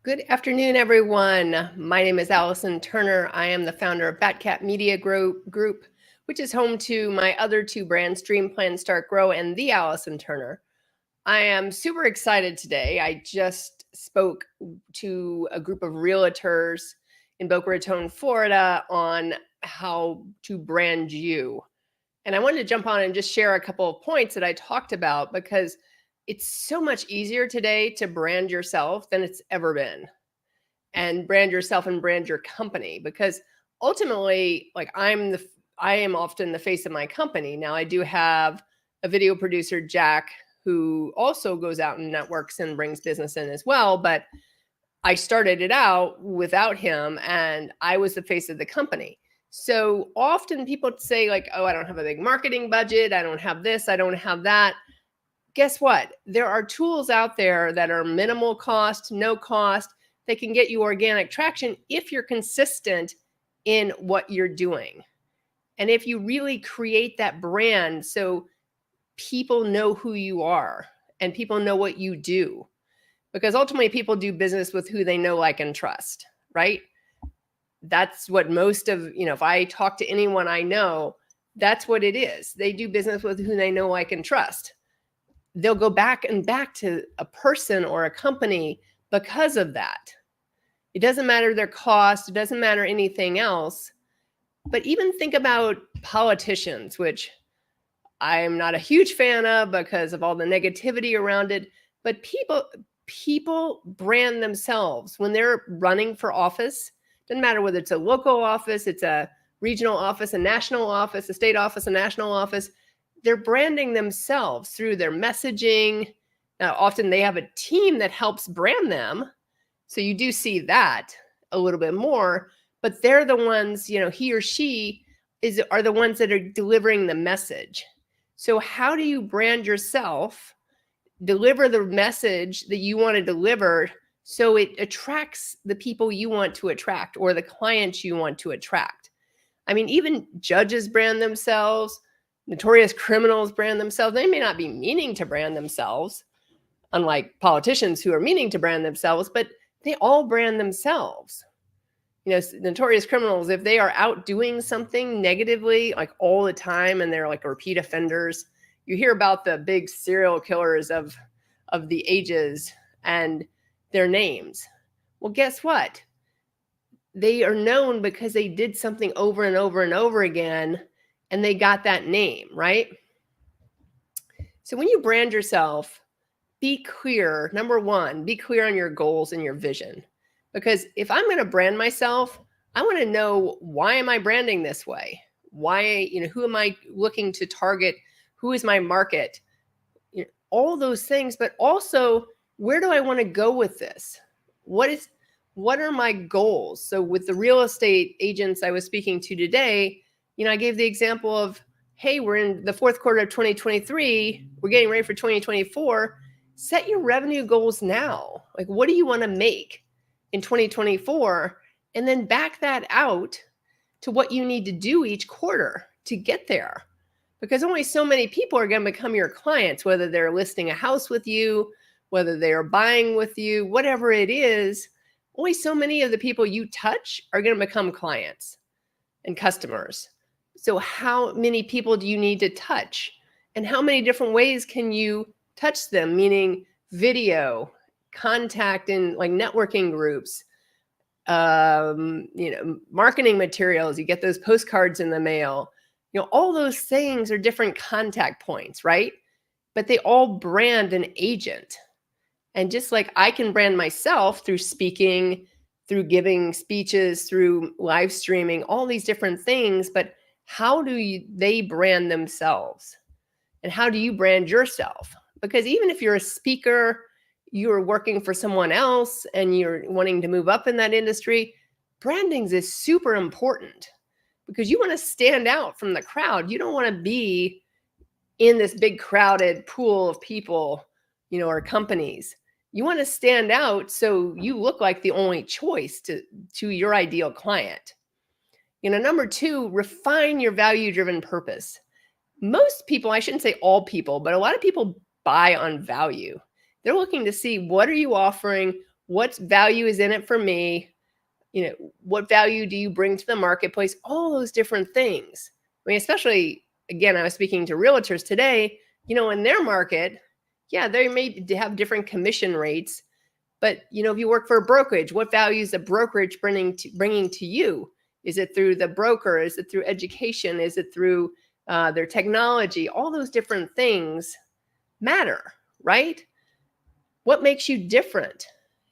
Good afternoon, everyone. My name is Allison Turner. I am the founder of Batcat Media Group, which is home to my other two brands, Dream Plan Start Grow and The Allison Turner. I am super excited today. I just spoke to a group of realtors in Boca Raton, Florida on how to brand you. And I wanted to jump on and just share a couple of points that I talked about because it's so much easier today to brand yourself than it's ever been, and brand yourself and brand your company, because ultimately, like, I am often the face of my company. Now I do have a video producer, Jack, who also goes out and networks and brings business in as well, but I started it out without him and I was the face of the company. So often people say, like, oh, I don't have a big marketing budget, I don't have this, I don't have that. Guess what? There are tools out there that are minimal cost, no cost. They can get you organic traction if you're consistent in what you're doing. And if you really create that brand so people know who you are and people know what you do. Because ultimately, people do business with who they know, like, and trust, right? That's what most of, if I talk to anyone I know, that's what it is. They do business with who they know, like, and trust. They'll go back and back to a person or a company because of that. It doesn't matter their cost. It doesn't matter anything else. But even think about politicians, which I'm not a huge fan of because of all the negativity around it. But people brand themselves when they're running for office. Doesn't matter whether it's a local office, it's a regional office, a national office, a state office, a national office. They're branding themselves through their messaging. Now, often they have a team that helps brand them. So you do see that a little bit more, but they're the ones, he or she are the ones that are delivering the message. So how do you brand yourself, deliver the message that you want to deliver so it attracts the people you want to attract or the clients you want to attract? I mean, even judges brand themselves. Notorious criminals brand themselves. They may not be meaning to brand themselves, unlike politicians who are meaning to brand themselves, but they all brand themselves. Notorious criminals, if they are out doing something negatively, like, all the time, and they're like repeat offenders, you hear about the big serial killers of the ages and their names. Well, guess what? They are known because they did something over and over and over again, and they got that name, right? So when you brand yourself, be clear. Number one, be clear on your goals and your vision. Because if I'm going to brand myself, I want to know, why am I branding this way? Why, who am I looking to target? Who is my market? All those things, but also, where do I want to go with this? What are my goals? So with the real estate agents I was speaking to today, I gave the example of, hey, we're in the fourth quarter of 2023. We're getting ready for 2024. Set your revenue goals now. Like, what do you want to make in 2024? And then back that out to what you need to do each quarter to get there. Because only so many people are going to become your clients, whether they're listing a house with you, whether they are buying with you, whatever it is. Only so many of the people you touch are going to become clients and customers. So how many people do you need to touch? And how many different ways can you touch them? Meaning video, contact in, like, networking groups, marketing materials. You get those postcards in the mail. All those things are different contact points, right? But they all brand an agent. And just like I can brand myself through speaking, through giving speeches, through live streaming, all these different things, but how do they brand themselves? And how do you brand yourself? Because even if you're a speaker, you're working for someone else and you're wanting to move up in that industry, branding is super important because you want to stand out from the crowd. You don't want to be in this big crowded pool of people, or companies. You want to stand out so you look like the only choice to your ideal client. Number two, refine your value-driven purpose. Most people, I shouldn't say all people, but a lot of people buy on value. They're looking to see, what are you offering? What value is in it for me? What value do you bring to the marketplace? All those different things. I mean, especially, again, I was speaking to realtors today, in their market, yeah, they may have different commission rates, but, if you work for a brokerage, what value is the brokerage bringing to you? Is it through the broker? Is it through education? Is it through their technology? All those different things matter, right? What makes you different?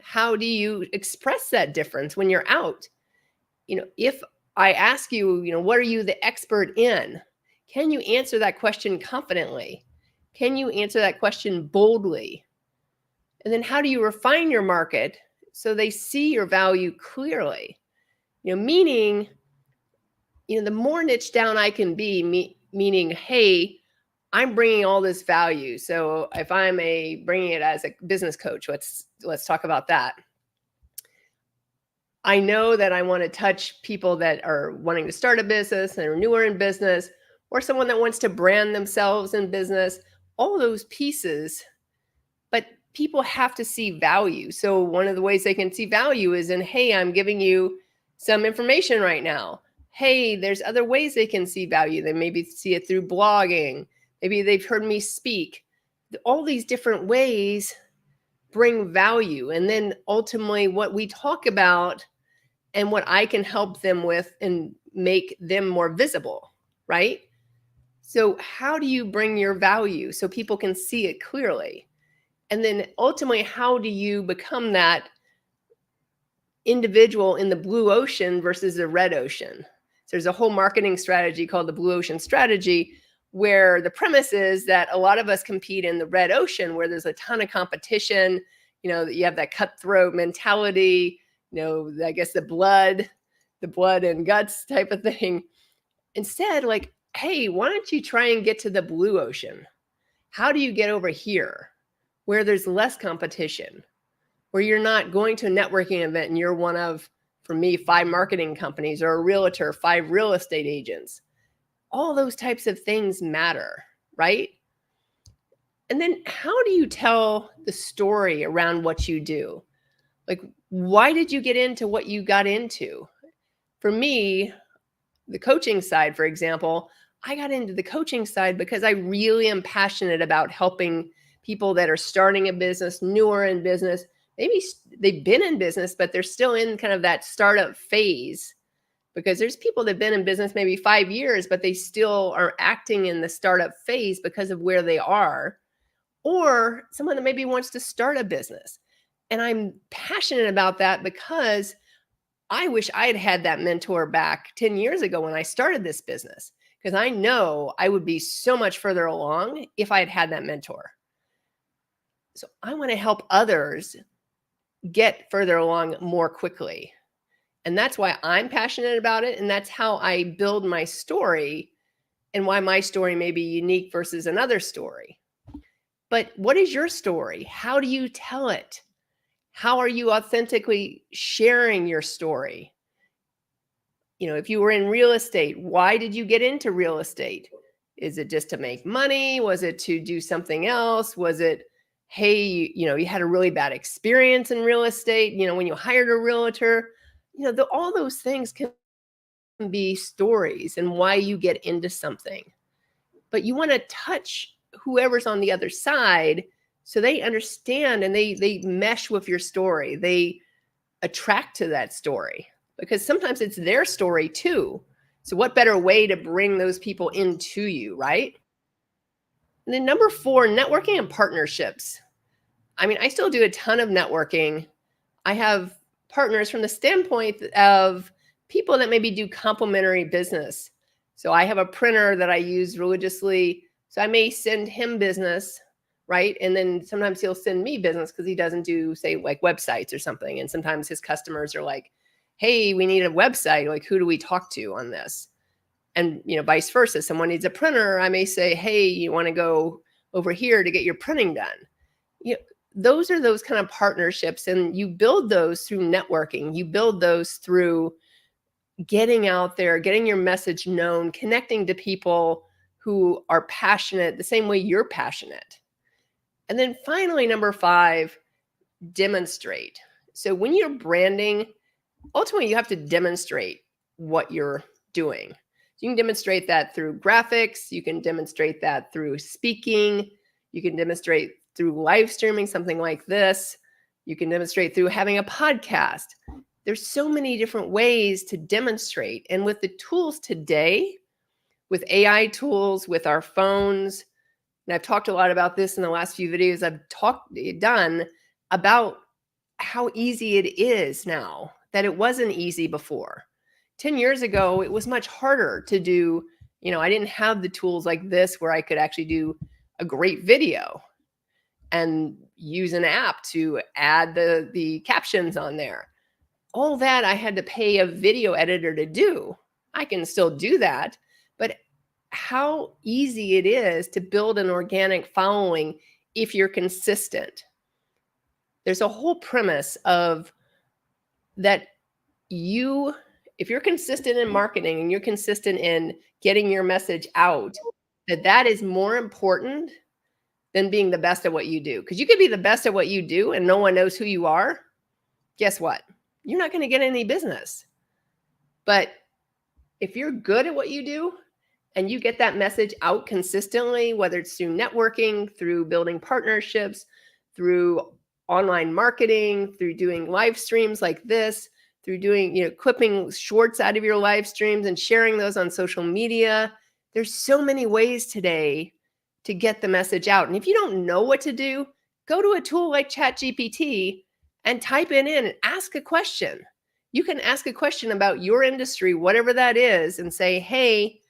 How do you express that difference when you're out? If I ask you, what are you the expert in? Can you answer that question confidently? Can you answer that question boldly? And then how do you refine your market so they see your value clearly? Meaning, the more niche down I can be, meaning, hey, I'm bringing all this value. So if I'm bringing it as a business coach, let's talk about that. I know that I want to touch people that are wanting to start a business and are newer in business, or someone that wants to brand themselves in business, all those pieces. But people have to see value. So one of the ways they can see value is in, hey, I'm giving you some information right now. Hey, there's other ways they can see value. They maybe see it through blogging. Maybe they've heard me speak. All these different ways bring value. And then ultimately what we talk about and what I can help them with and make them more visible, right? So how do you bring your value so people can see it clearly? And then ultimately, how do you become that individual in the blue ocean versus the red ocean? So there's a whole marketing strategy called the blue ocean strategy, where the premise is that a lot of us compete in the red ocean where there's a ton of competition. You have that cutthroat mentality, I guess the blood and guts type of thing. Instead, like, hey, why don't you try and get to the blue ocean? How do you get over here where there's less competition, where you're not going to a networking event and you're one of, for me, 5 marketing companies, or a realtor, 5 real estate agents? All those types of things matter, right? And then how do you tell the story around what you do? Like, why did you get into what you got into? For me, the coaching side, for example, I got into the coaching side because I really am passionate about helping people that are starting a business, newer in business. Maybe they've been in business, but they're still in kind of that startup phase, because there's people that have been in business maybe 5 years, but they still are acting in the startup phase because of where they are, or someone that maybe wants to start a business. And I'm passionate about that because I wish I had had that mentor back 10 years ago when I started this business, because I know I would be so much further along if I had had that mentor. So I want to help others get further along more quickly. And that's why I'm passionate about it. And that's how I build my story, and why my story may be unique versus another story. But what is your story? How do you tell it? How are you authentically sharing your story? If you were in real estate, why did you get into real estate? Is it just to make money? Was it to do something else? Was it, hey, you had a really bad experience in real estate, when you hired a realtor? All those things can be stories and why you get into something. But you want to touch whoever's on the other side so they understand and they mesh with your story. They attract to that story, because sometimes it's their story too. So what better way to bring those people into you, right? And then number 4, networking and partnerships. I mean, I still do a ton of networking. I have partners from the standpoint of people that maybe do complementary business. So I have a printer that I use religiously. So I may send him business, right? And then sometimes he'll send me business because he doesn't do, say, like websites or something. And sometimes his customers are like, hey, we need a website. Like, who do we talk to on this? And, vice versa. Someone needs a printer. I may say, hey, you want to go over here to get your printing done? Those are those kind of partnerships. And you build those through networking. You build those through getting out there, getting your message known, connecting to people who are passionate the same way you're passionate. And then finally, number 5, demonstrate. So when you're branding, ultimately you have to demonstrate what you're doing. You can demonstrate that through graphics. You can demonstrate that through speaking. You can demonstrate through live streaming, something like this. You can demonstrate through having a podcast. There's so many different ways to demonstrate. And with the tools today, with AI tools, with our phones, and I've talked a lot about this in the last few videos I've done about how easy it is now that it wasn't easy before. 10 years ago, it was much harder to do. I didn't have the tools like this where I could actually do a great video and use an app to add the captions on there. All that I had to pay a video editor to do. I can still do that, but how easy it is to build an organic following if you're consistent. There's a whole premise of that if you're consistent in marketing and you're consistent in getting your message out, that is more important than being the best at what you do. Because you could be the best at what you do and no one knows who you are. Guess what? You're not going to get any business. But if you're good at what you do and you get that message out consistently, whether it's through networking, through building partnerships, through online marketing, through doing live streams like this, through doing, clipping shorts out of your live streams and sharing those on social media. There's so many ways today to get the message out. And if you don't know what to do, go to a tool like ChatGPT and type it in and ask a question. You can ask a question about your industry, whatever that is, and say, hey,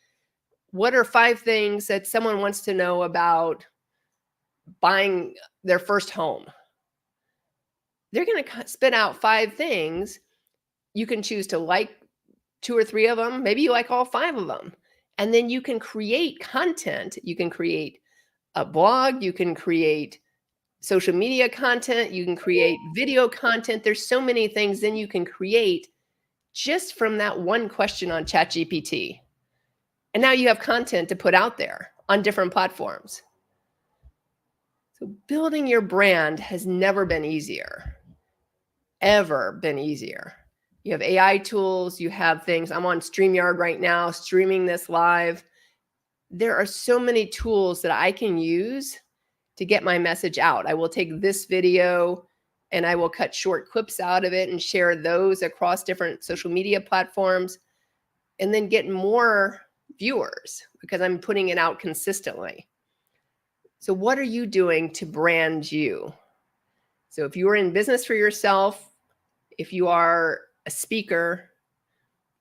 what are 5 things that someone wants to know about buying their first home? They're going to spit out 5 things. You can choose to like 2 or 3 of them. Maybe you like all 5 of them. And then you can create content. You can create a blog. You can create social media content. You can create video content. There's so many things then you can create just from that one question on ChatGPT. And now you have content to put out there on different platforms. So building your brand has never been easier, ever been easier. You have AI tools, you have things. I'm on StreamYard right now, streaming this live. There are so many tools that I can use to get my message out. I will take this video and I will cut short clips out of it and share those across different social media platforms and then get more viewers because I'm putting it out consistently. So what are you doing to brand you? So if you are in business for yourself, if you are a speaker,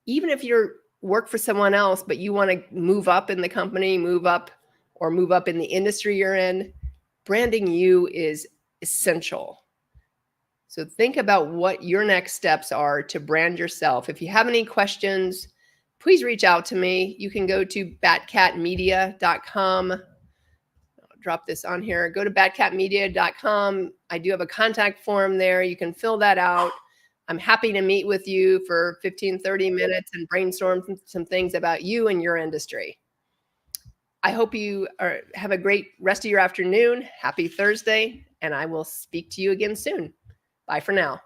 even if you work for someone else, but you want to move up in the company, move up in the industry you're in, branding you is essential. So think about what your next steps are to brand yourself. If you have any questions, please reach out to me. You can go to batcatmedia.com. I'll drop this on here. Go to batcatmedia.com. I do have a contact form there. You can fill that out. I'm happy to meet with you for 15, 30 minutes and brainstorm some things about you and your industry. I hope you have a great rest of your afternoon. Happy Thursday, and I will speak to you again soon. Bye for now.